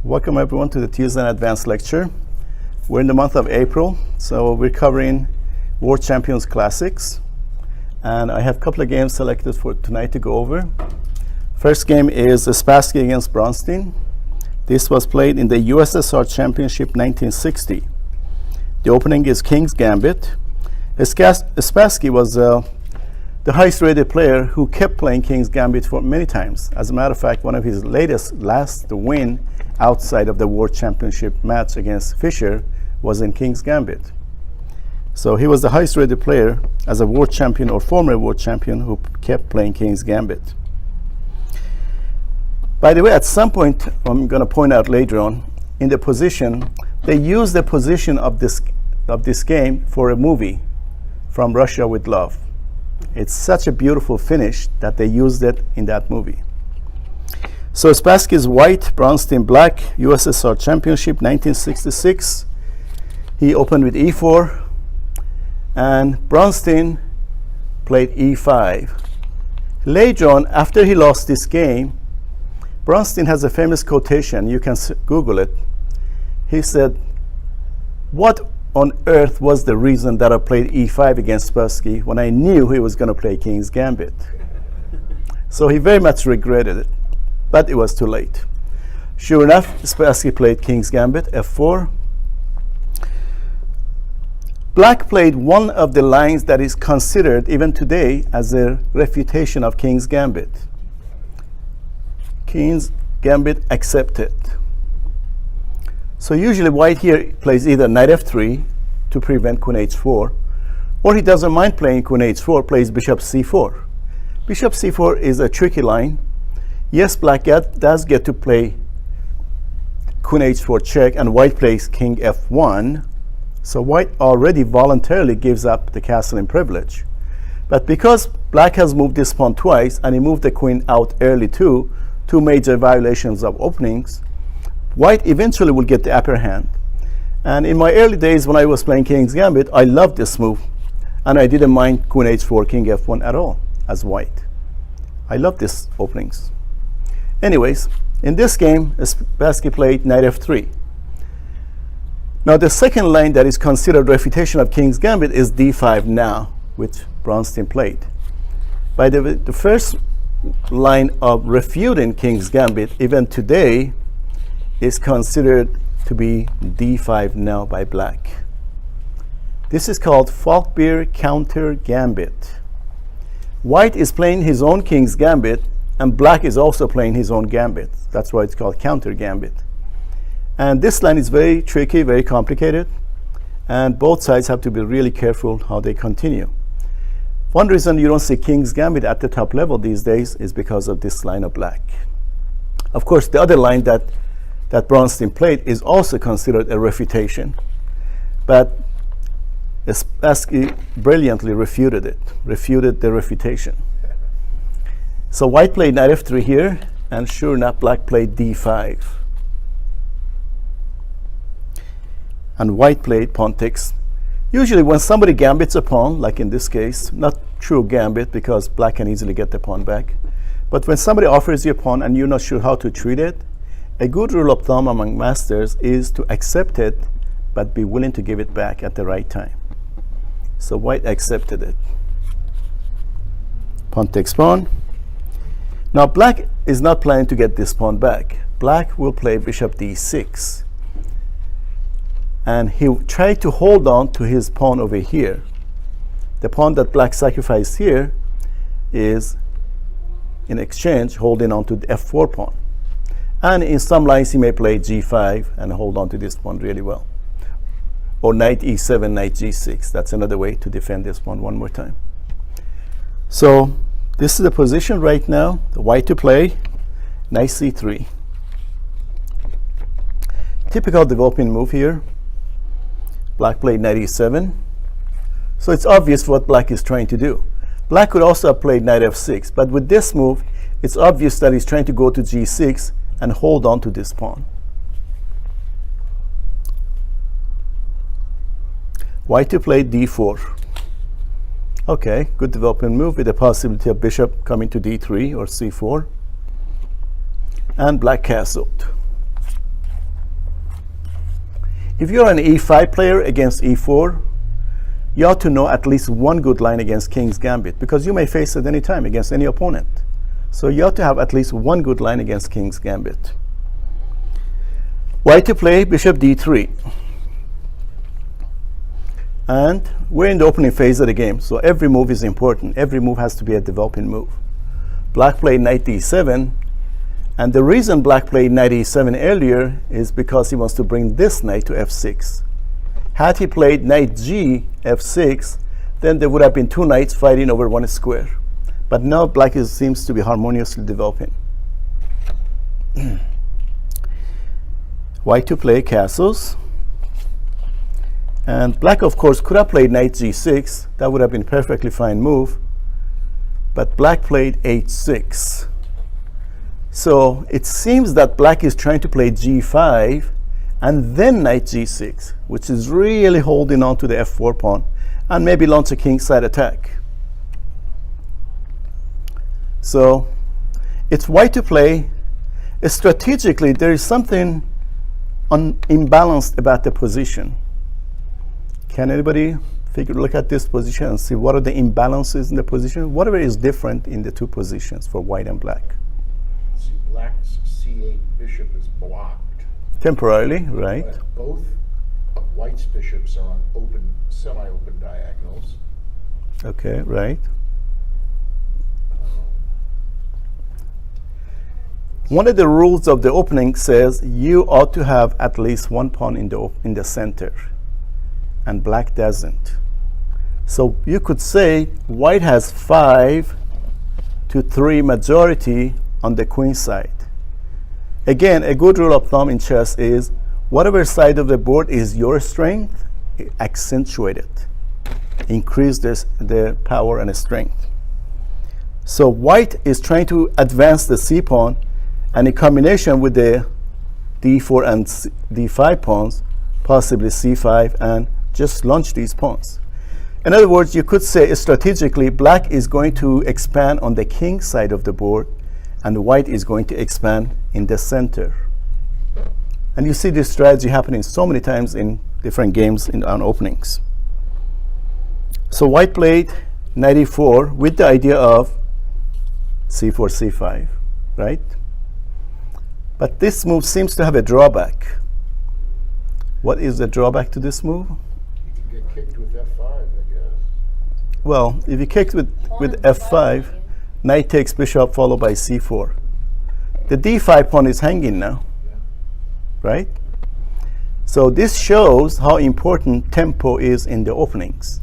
Welcome everyone to the Tuesday Advanced Lecture. We're in the month of April, so we're covering World Champions Classics. And I have a couple of games selected for tonight to go over. First game is Spassky against Bronstein. This was played in the USSR Championship 1960. The opening is King's Gambit. Spassky was the highest rated player who kept playing King's Gambit for many times. As a matter of fact, one of his last win outside of the World Championship match against Fischer was in King's Gambit. So he was the highest rated player as a world champion or former world champion who kept playing King's Gambit. By the way, at some point, I'm going to point out later on, in the position, they used the position of this game for a movie, From Russia with Love. It's such a beautiful finish that they used it in that movie. So Spassky is white, Bronstein black, USSR Championship 1966. He opened with e4, and Bronstein played e5. Later on, after he lost this game, Bronstein has a famous quotation, you can Google it. He said, "What on earth was the reason that I played e5 against Spassky when I knew he was going to play King's Gambit?" So he very much regretted it, but it was too late. Sure enough, Spassky played King's Gambit, f4. Black played one of the lines that is considered even today as a refutation of King's Gambit. King's Gambit accepted. So usually white here plays either knight f3 to prevent queen h4, or he doesn't mind playing queen h4, plays bishop c4. Bishop c4 is a tricky line. Yes, black does get to play queen h4 check, and white plays king f1. So white already voluntarily gives up the castle in privilege. But because black has moved this pawn twice, and he moved the queen out early too, two major violations of openings, white eventually will get the upper hand. And in my early days when I was playing King's Gambit, I loved this move, and I didn't mind queen h4, king f1 at all as white. I love these openings. Anyways, in this game, Spassky played knight f3. Now the second line that is considered refutation of King's Gambit is d5 now, which Bronstein played. By the way, the first line of refuting King's Gambit, even today, is considered to be d5 now by black. This is called Falkbeer counter gambit. White is playing his own King's Gambit, and black is also playing his own gambit. That's why it's called counter gambit. And this line is very tricky, very complicated, and both sides have to be really careful how they continue. One reason you don't see King's Gambit at the top level these days is because of this line of black. Of course, the other line that Bronstein played is also considered a refutation, but Spassky brilliantly refuted the refutation. So white played knight f3 here, and sure enough, black played d5. And white played pawn takes. Usually when somebody gambits a pawn, like in this case, not true gambit because black can easily get the pawn back, but when somebody offers you a pawn and you're not sure how to treat it, a good rule of thumb among masters is to accept it, but be willing to give it back at the right time. So white accepted it. Pawn takes pawn. Now black is not planning to get this pawn back. Black will play bishop d6. And he tried to hold on to his pawn over here. The pawn that black sacrificed here is, in exchange, holding on to the f4 pawn. And in some lines, he may play g5 and hold on to this pawn really well. Or knight e7, knight g6. That's another way to defend this pawn one more time. So this is the position right now. The white to play, knight c3. Typical developing move here. Black played knight e7. So it's obvious what black is trying to do. Black could also have played knight f6, but with this move, it's obvious that he's trying to go to g6 and hold on to this pawn. White to play d4. Okay, good development move with the possibility of bishop coming to d3 or c4. And black castled. If you're an e5 player against e4, you ought to know at least one good line against King's Gambit, because you may face it any time against any opponent. So you ought to have at least one good line against King's Gambit. White to play bishop d3. And we're in the opening phase of the game, so every move is important. Every move has to be a developing move. Black played knight d7, and the reason black played knight e7 earlier is because he wants to bring this knight to f6. Had he played knight g f6, then there would have been two knights fighting over one square. But now black seems to be harmoniously developing. White to play castles. And black, of course, could have played knight g6. That would have been a perfectly fine move. But black played h6. So it seems that black is trying to play g5 and then knight g6, which is really holding on to the f4 pawn and maybe launch a kingside attack. So it's white to play. Strategically, there is something imbalanced about the position. Can anybody look at this position and see what are the imbalances in the position? Whatever is different in the two positions for white and black. See, black's c8 bishop is blocked. Temporarily, right? But both of white's bishops are on open, semi-open diagonals. Okay, right. One of the rules of the opening says you ought to have at least one pawn in the center, and black doesn't. So you could say white has 5-3 majority on the queen side. Again, a good rule of thumb in chess is whatever side of the board is your strength, accentuate it. Increase the power and strength. So white is trying to advance the c pawn, and in combination with the d4 and d5 pawns, possibly c5, and just launch these pawns. In other words, you could say strategically, black is going to expand on the king side of the board, and white is going to expand in the center. And you see this strategy happening so many times in different games on openings. So white played knight e4 with the idea of c4, c5, right? But this move seems to have a drawback. What is the drawback to this move? You can get kicked with f5, I guess. Well, if you kicked with f5, knight takes bishop followed by c4. The d5 pawn is hanging now, right? So this shows how important tempo is in the openings.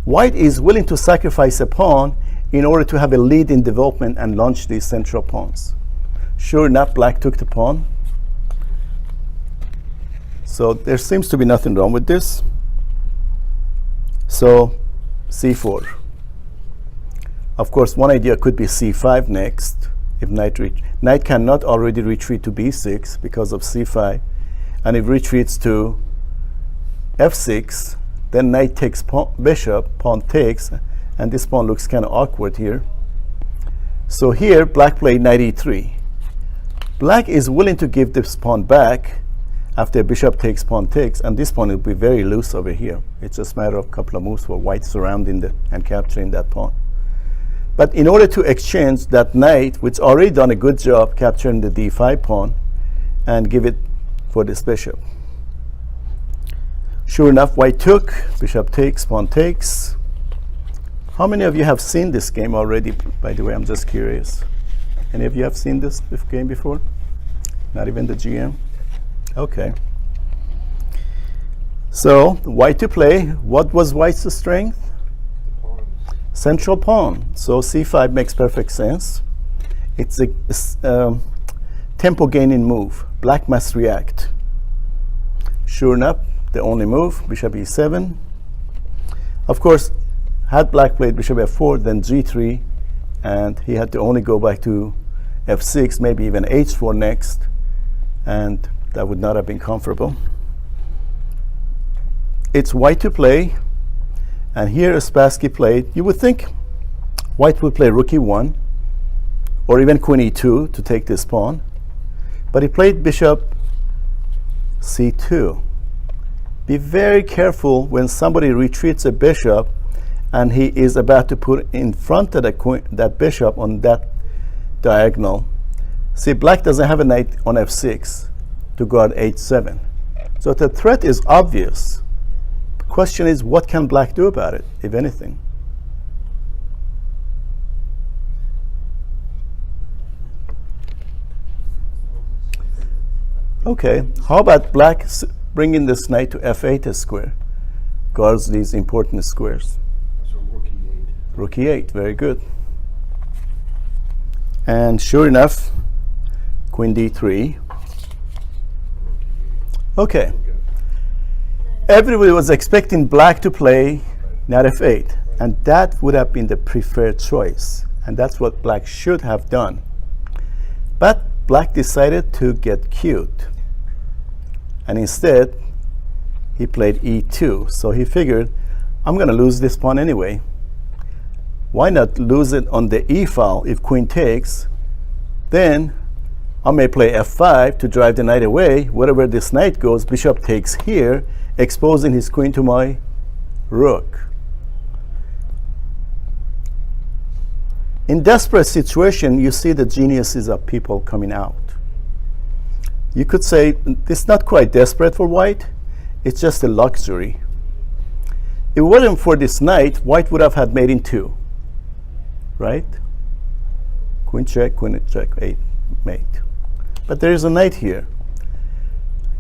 White is willing to sacrifice a pawn in order to have a lead in development and launch these central pawns. Sure enough, black took the pawn. So there seems to be nothing wrong with this. So c4. Of course, one idea could be c5 next. If knight cannot already retreat to b6 because of c5, and if retreats to f6, then knight takes bishop, pawn takes, and this pawn looks kind of awkward here. So here, black played knight e3. Black is willing to give this pawn back after bishop takes, pawn takes, and this pawn will be very loose over here. It's just a matter of a couple of moves for white surrounding and capturing that pawn. But in order to exchange that knight, which already done a good job capturing the d5 pawn, and give it for this bishop. Sure enough, white took, bishop takes, pawn takes. How many of you have seen this game already, by the way? I'm just curious. Any of you have seen this game before? Not even the GM? Okay. So, white to play. What was white's strength? Central pawn. So c5 makes perfect sense. It's a tempo gaining move. Black must react. Sure enough, the only move, bishop e7. Of course, had black played bishop f4, then g3, and he had to only go back to f6, maybe even h4 next, and that would not have been comfortable. It's white to play, and here Spassky played. You would think white would play rook e1, or even queen e2 to take this pawn, but he played bishop c2. Be very careful when somebody retreats a bishop and he is about to put in front of that bishop on that diagonal. See, black doesn't have a knight on f6 to guard h7. So the threat is obvious. The question is, what can black do about it, if anything? Okay, how about black bringing this knight to f8 square? Guards these important squares. So rook e8. Rook e8, very good. And sure enough, queen d3. Okay. Everybody was expecting black to play knight f8, and that would have been the preferred choice, and that's what black should have done. But black decided to get cute, and instead he played e2. So he figured, I'm going to lose this pawn anyway. Why not lose it on the e file if queen takes? Then I may play f5 to drive the knight away. Wherever this knight goes, bishop takes here, exposing his queen to my rook. In desperate situation, you see the geniuses of people coming out. You could say, it's not quite desperate for white, it's just a luxury. If it wasn't for this knight, white would have had mate in 2, right? Queen check, 8, mate. But there is a knight here.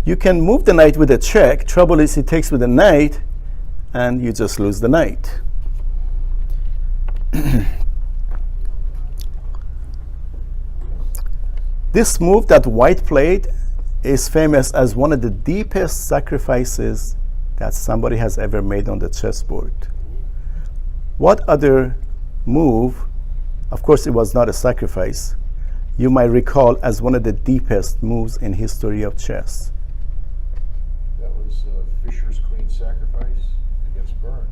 You can move the knight with a check. Trouble is he takes with a knight, and you just lose the knight. This move that white played is famous as one of the deepest sacrifices that somebody has ever made on the chessboard. What other move, of course it was not a sacrifice, you might recall as one of the deepest moves in history of chess? That was Fischer's queen sacrifice against Byrne.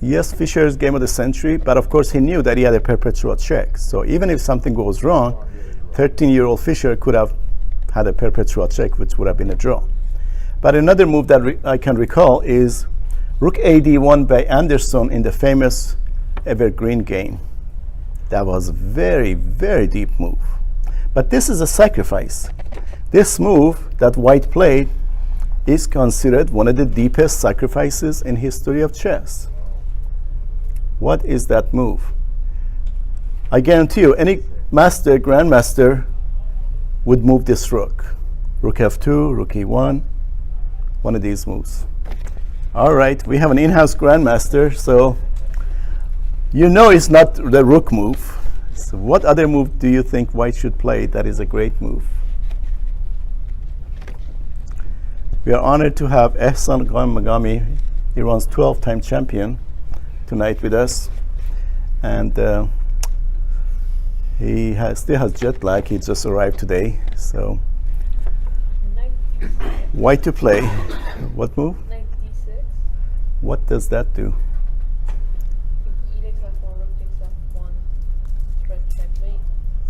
Yes, Fischer's game of the century, but of course he knew that he had a perpetual check. So even if something goes wrong, 13-year-old Fischer could have had a perpetual check, which would have been a draw. But another move that I can recall is rook ad1 by Anderson in the famous evergreen game. That was a very, very deep move. But this is a sacrifice. This move that white played is considered one of the deepest sacrifices in history of chess. What is that move? I guarantee you, any master, grandmaster would move this rook. Rook f2, rook e1, one of these moves. All right, we have an in-house grandmaster, so you know it's not the rook move. So what other move do you think white should play that is a great move? We are honored to have Ehsan Bighamian, Iran's 12-time champion, tonight with us. And he still has jet lag. He just arrived today. So white to play. What move? Knight d6. What does that do? E takes f1, rook takes f1, threat checkmate.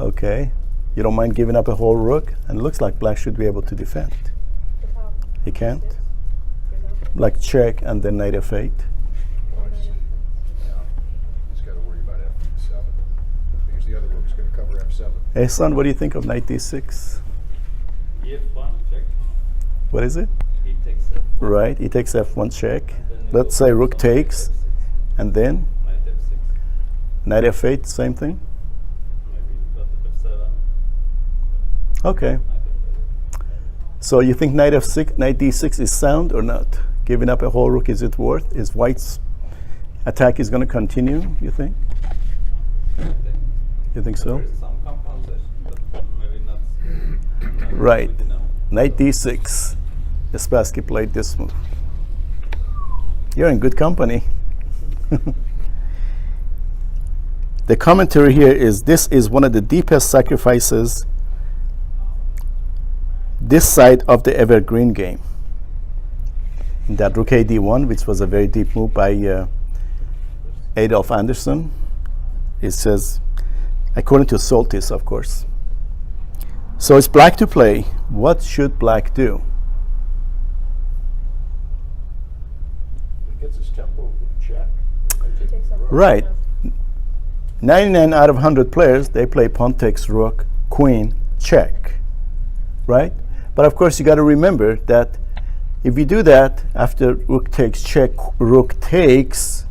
Okay. You don't mind giving up a whole rook? And it looks like black should be able to defend. The top. He can't? D6, for example. Like check and then knight f8. Oh, I see. Yeah. He's got to worry about f7 because the other rook's going to cover f7. Ehsan, what do you think of knight d6? E1 check. What is it? He takes f1. Right, he takes f1 check. Then he Let's goes say on rook knight takes, f6. and then Knight f6. knight f8, same thing? Maybe f7. Okay. Knight f8. So you think knight f6, knight d6 is sound or not? Giving up a whole rook, is it worth? Is white's attack is going to continue, you think? You think so? There is some compensation, but maybe not. Right. Good enough. Knight d6. Spassky played this move. You're in good company. The commentary here is this is one of the deepest sacrifices this side of the evergreen game. In that rook ad1, which was a very deep move by Adolf Anderson, it says, according to Soltis, of course. So it's black to play. What should black do? gets his tempo with a check. He takes up rook. Right. Yeah. 99 out of 100 players, they play pawn takes rook, queen, check, right? But of course, you got to remember that if you do that after rook takes check, rook takes,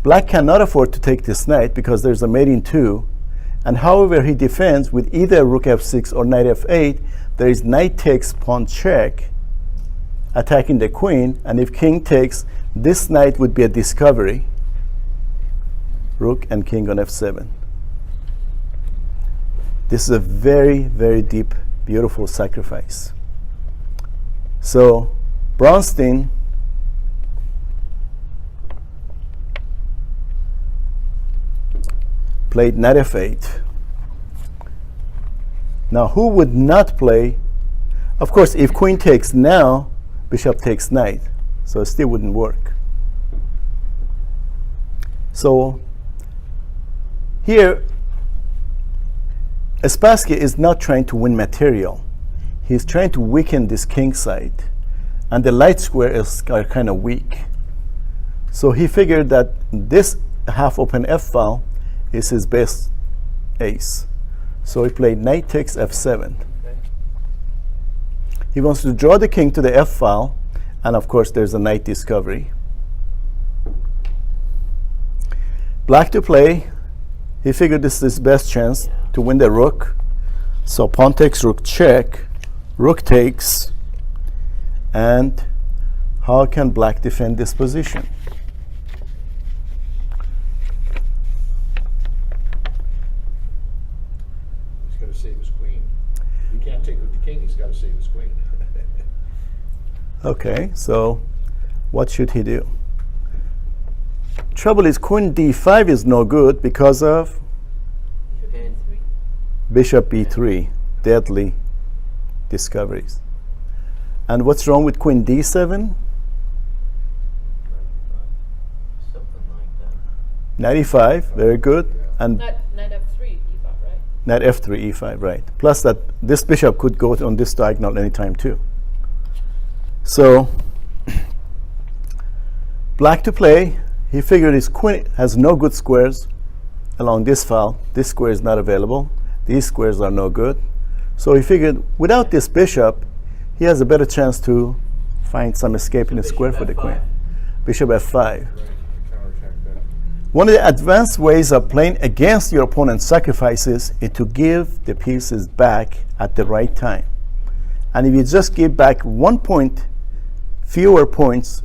black cannot afford to take this knight because there's a mate in 2. And however he defends with either rook f6 or knight f8, there is knight takes pawn check, attacking the queen. And if king takes, this knight would be a discovery. Rook and king on f7. This is a very, very deep, beautiful sacrifice. So Bronstein played knight f8. Now who would not play? Of course, if queen takes now, bishop takes knight. So it still wouldn't work. So here, Spassky is not trying to win material. He's trying to weaken this king side. And the light square is kind of weak. So he figured that this half-open f-file is his best ace. So he played knight takes f7. He wants to draw the king to the f-file. And of course, there's a knight discovery. Black to play. He figured this is his best chance to win the rook. So pawn takes rook check, rook takes, and how can black defend this position? He's got to save his queen. If he can't take with the king, he's got to save his queen. Okay, so what should he do? Trouble is queen d5 is no good because of bishop b3, deadly discoveries. And what's wrong with queen d7? Something like that. 95, very good. And Knight f3, e5, right? knight f3, e5, right. Plus that this bishop could go on this diagonal anytime too. So black to play. He figured his queen has no good squares along this file. This square is not available. These squares are no good. So he figured without this bishop, he has a better chance to find some escape in the square for the queen. Bishop f5. Right, counterattack that. One of the advanced ways of playing against your opponent's sacrifices is to give the pieces back at the right time. And if you just give back 1 point, fewer points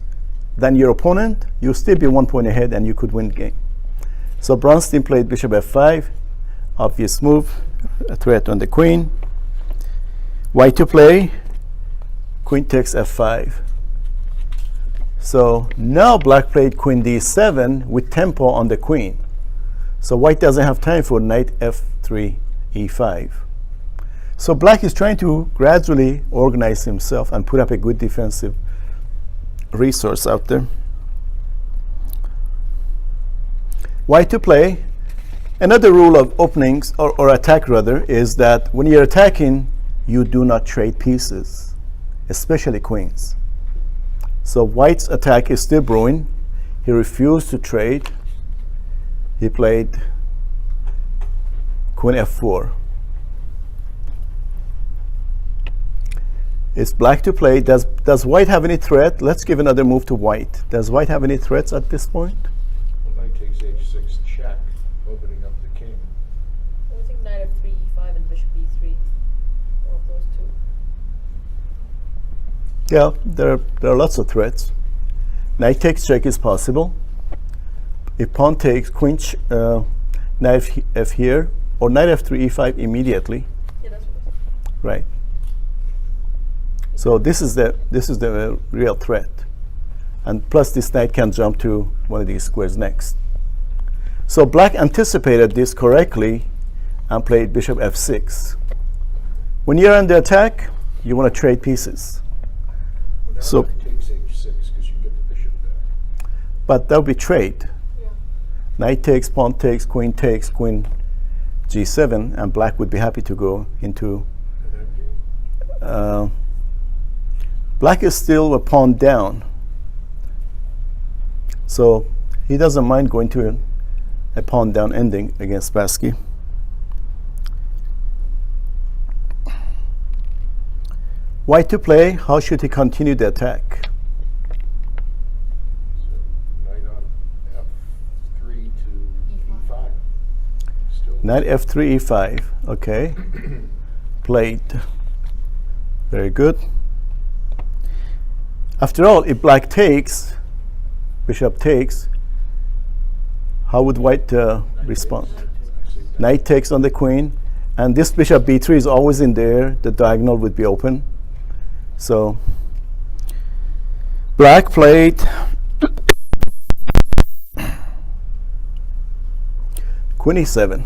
than your opponent, you'll still be 1 point ahead and you could win the game. So Bronstein played bishop f5, obvious move, a threat on the queen. White to play, queen takes f5. So now black played queen d7 with tempo on the queen. So white doesn't have time for knight f3, e5. So black is trying to gradually organize himself and put up a good defensive resource out there. White to play. Another rule of openings, or attack rather, is that when you're attacking, you do not trade pieces, especially queens. So white's attack is still brewing. He refused to trade. He played queen f4. It's black to play. Does white have any threat? Let's give another move to white. Does white have any threats at this point? Well, knight takes h6 check, opening up the king. I think knight f3, e5, and bishop e3. One of those two. Yeah, there are lots of threats. Knight takes check is possible. If pawn takes queen, knight f here, or knight f3, e5 immediately. Yeah, that's what it is. Right. So this is the real threat. And plus this knight can jump to one of these squares next. So black anticipated this correctly and played bishop f6. When you're under attack, you want to trade pieces. Well, now So- knight takes h6 because you can get the bishop back. But that would be trade. Yeah. Knight takes, pawn takes, queen g7, and black would be happy to go into And then game. black is still a pawn down. So he doesn't mind going to a pawn down ending against Spassky. White to play. How should he continue the attack? So knight on f3 to e5. Still Knight f3, e5. Okay. Played. Very good. After all, if black takes, bishop takes, how would white respond? Knight takes on the queen, and this bishop b3 is always in there. The diagonal would be open. So black played queen e7.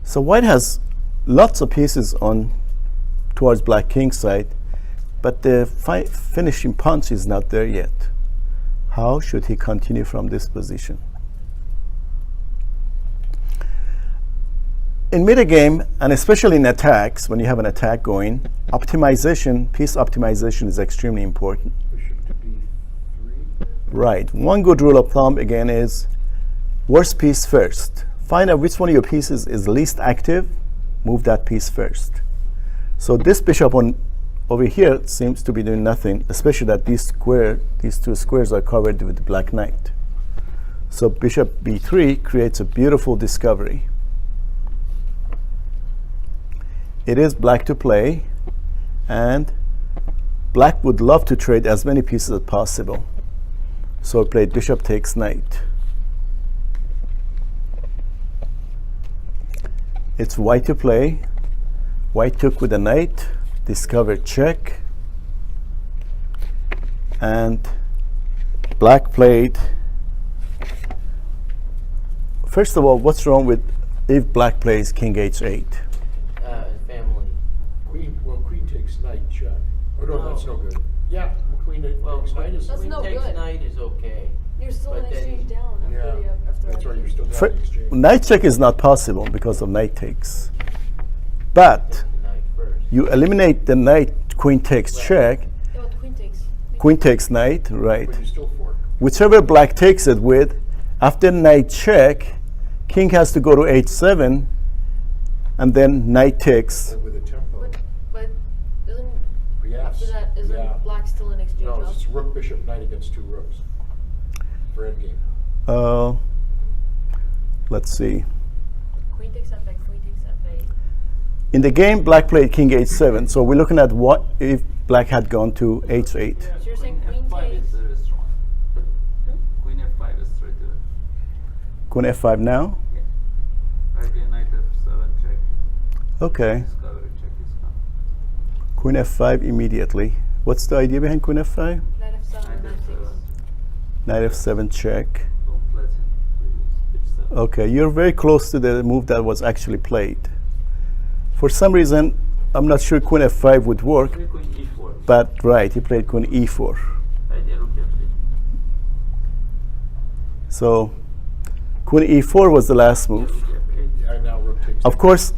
So white has lots of pieces on towards black king's side, but the finishing punch is not there yet. How should he continue from this position? In mid-game, and especially in attacks, when you have an attack going, optimization, piece optimization is extremely important. bishop to b3. Right. One good rule of thumb, again, is worst piece first. Find out which one of your pieces is least active, move that piece first. So this bishop over here seems to be doing nothing, especially that these two squares are covered with the black knight. So bishop b3 creates a beautiful discovery. It is black to play, and black would love to trade as many pieces as possible. So I played bishop takes knight. It's white to play. White took with a knight, discovered check, and black played. First of all, what's wrong with if black plays king h8? Family. Queen takes knight check. Oh no, that's no good. Yeah, queen Well, takes knight is That's queen no takes good. knight is okay. You're still But in then- exchange down after Yeah, after that's right. You're still For, down the exchange. knight check is not possible because of knight takes. But The knight first. you eliminate the knight, queen takes check, Yeah, but queen takes. queen takes knight, right? But you still fork. Whichever black takes it with, after knight check, king has to go to h7, and then knight takes. With a tempo. But isn't Yes. after that isn't Yeah. black still in exchange? No, up? it's rook bishop knight against two rooks for endgame. Let's see. Queen takes f8. Queen takes f8. In the game, black played king h7, so we're looking at what if black had gone to h8. So you're saying queen F5 takes. is very strong. Queen F5 is straight to it. Queen f5 now? Yeah. Right here, knight F7 check. Okay. Discovery check is come. Queen f5 immediately. What's the idea behind queen f5? Knight f7. Knight Knight F7. takes. Knight f7 check. Don't let him to use H7. Okay, you're very close to the move that was actually played. For some reason, I'm not sure queen f5 would work, Play queen E4. but right, he played queen e4. Right here, rook F3. So queen e4 was the last Here, move. rook F8. Yeah, now rook takes. Of course,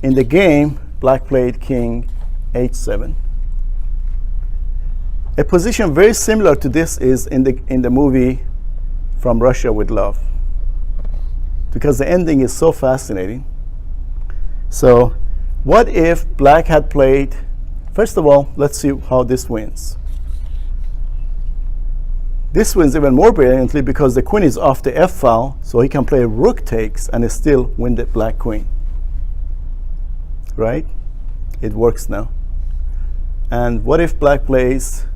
in the game, black played king h7. A position very similar to this is in the movie From Russia with Love, because the ending is so fascinating. So what if black had played, first of all, let's see how this wins. This wins even more brilliantly because the queen is off the f file, so he can play rook takes and still win the black queen. Right? It works now. And what if black plays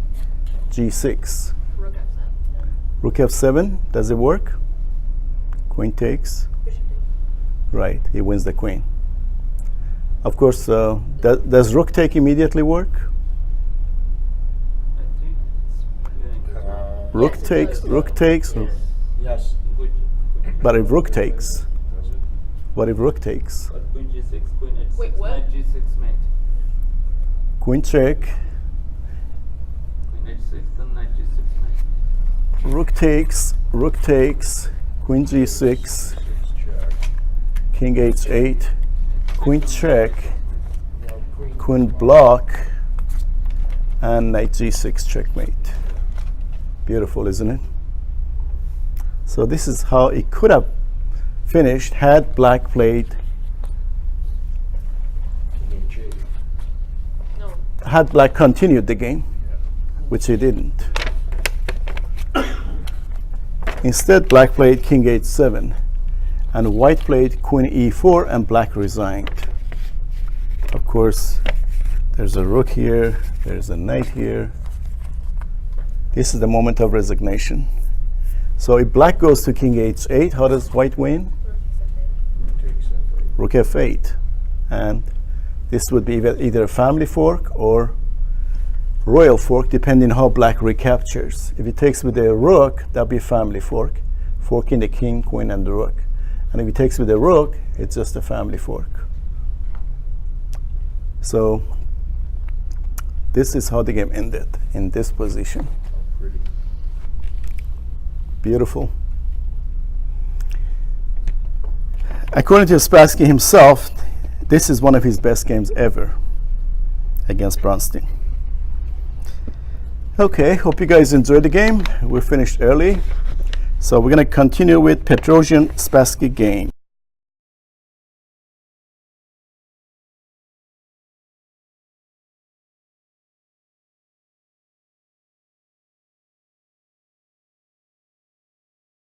g6? Rook f7. Rook f7, does it work? Queen takes. Bishop takes. Right, he wins the queen. Of course, does rook take immediately work? I think it's very good. Rook Yes, it takes, does. rook takes. Yes. Yes. Good. But if rook takes, Does it? what if rook takes? But queen G6, queen H6, Wait, what? knight G6 mate. Queen check, Queen H6, then knight G6 mate. rook takes, queen g6, Check. king h8, queen check, Now queen. queen block, and knight g6 checkmate. Beautiful, isn't it? So this is how it could have finished had black played, King H8. No. had black continued the game, Yeah. which he didn't. Instead, black played king h7, and white played queen e4, and black resigned. Of course, there's a rook here, there's a knight here. This is the moment of resignation. So if black goes to king h8, how does white win? Takes F8. Rook f8. And this would be either a family fork or royal fork, depending how black recaptures. If it takes with the rook, that'll be a family fork, forking the king, queen, and the rook. And if it takes with the rook, it's just a family fork. So this is how the game ended, in this position. How pretty. Beautiful. According to Spassky himself, this is one of his best games ever against Bronstein. Okay, hope you guys enjoyed the game. We're finished early. So we're going to continue with Petrosian Spassky game.